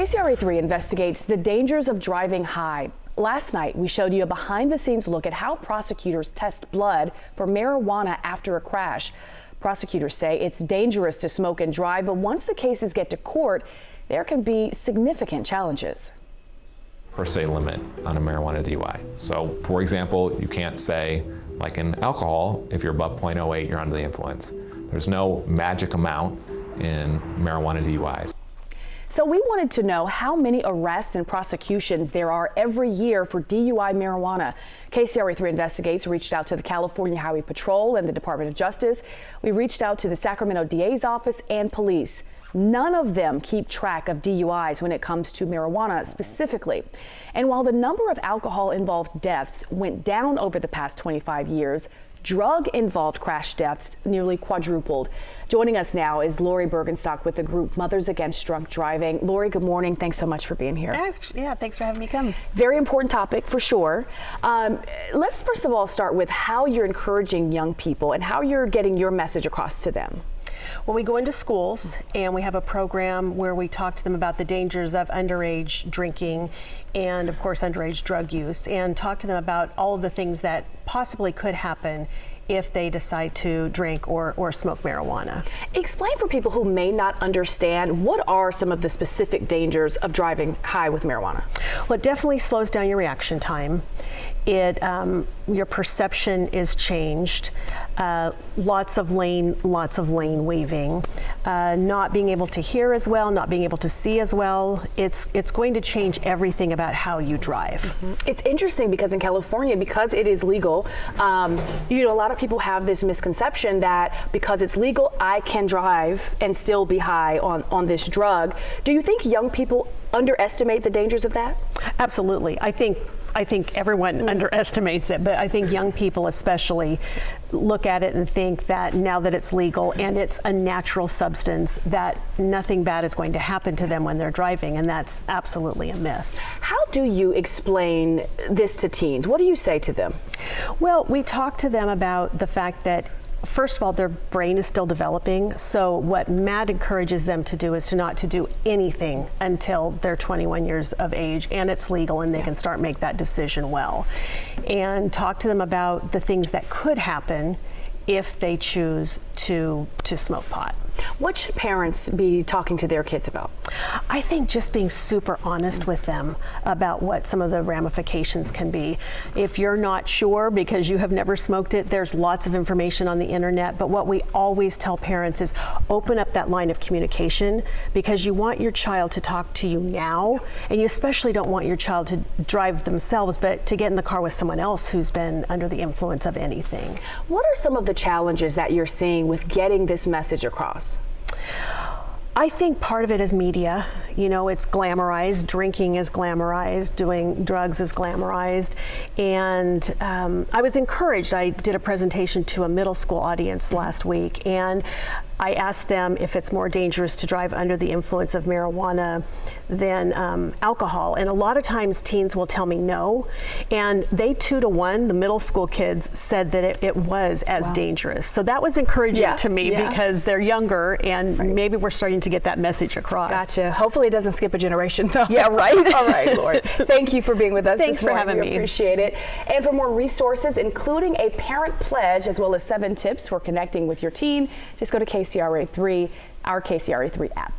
KCRA3 investigates the dangers of driving high. Last night, we showed you a behind-the-scenes look at how prosecutors test blood for marijuana after a crash. Prosecutors say it's dangerous to smoke and drive, but once the cases get to court, there can be significant challenges. Per se limit on a marijuana DUI. So, for example, you can't say, like in alcohol, if you're above 0.08, you're under the influence. There's no magic amount in marijuana DUIs. So we wanted to know how many arrests and prosecutions there are every year for DUI marijuana. KCRA3 Investigates reached out to the California Highway Patrol and the Department of Justice. We reached out to the Sacramento DA's office and police. None of them keep track of DUIs when it comes to marijuana specifically. And while the number of alcohol-involved deaths went down over the past 25 years, drug-involved crash deaths nearly quadrupled. Joining us now is Lori Bergenstock with the group Mothers Against Drunk Driving. Lori, good morning. Thanks so much for being here. Yeah, thanks for having me come. Very important topic for sure. Let's first of all start with how you're encouraging young people and how you're getting your message across to them. Well, we go into schools and we have a program where we talk to them about the dangers of underage drinking and, of course, underage drug use, and talk to them about all of the things that possibly could happen if they decide to drink or smoke marijuana. Explain for people who may not understand, what are some of the specific dangers of driving high with marijuana? Well, it definitely slows down your reaction time. Your perception is changed. Lots of lane waving, not being able to hear as well, not being able to see as well. It's going to change everything about how you drive. Mm-hmm. It's interesting because in California, because it is legal, a lot of people have this misconception that because it's legal, I can drive and still be high on this drug. Do you think young people underestimate the dangers of that? Absolutely. I think everyone underestimates it, but I think young people especially look at it and think that now that it's legal and it's a natural substance, that nothing bad is going to happen to them when they're driving, and that's absolutely a myth. How do you explain this to teens? What do you say to them? Well, we talk to them about the fact that, first of all, their brain is still developing, so what Matt encourages them to do is to not to do anything until they're 21 years of age and it's legal and they can start make that decision well. And talk to them about the things that could happen if they choose to smoke pot. What should parents be talking to their kids about? I think just being super honest with them about what some of the ramifications can be. If you're not sure because you have never smoked it, there's lots of information on the internet, but what we always tell parents is open up that line of communication, because you want your child to talk to you now, and you especially don't want your child to drive themselves, but to get in the car with someone else who's been under the influence of anything. What are some of the challenges that you're seeing with getting this message across? I think part of it is media. It's glamorized. Drinking is glamorized. Doing drugs is glamorized. And I was encouraged. I did a presentation to a middle school audience last week, and I asked them if it's more dangerous to drive under the influence of marijuana than alcohol. And a lot of times teens will tell me no. And they 2-to-1, the middle school kids, said that it was as dangerous. So that was encouraging to me because they're younger, and maybe we're starting to get that message across. Gotcha. Hopefully it doesn't skip a generation though. Yeah, right. All right, Lori. Thank you for being with us Thanks this morning. for having me. Appreciate it. And for more resources, including a parent pledge, as well as 7 tips for connecting with your teen, just go to KCRA3, our KCRA3 app.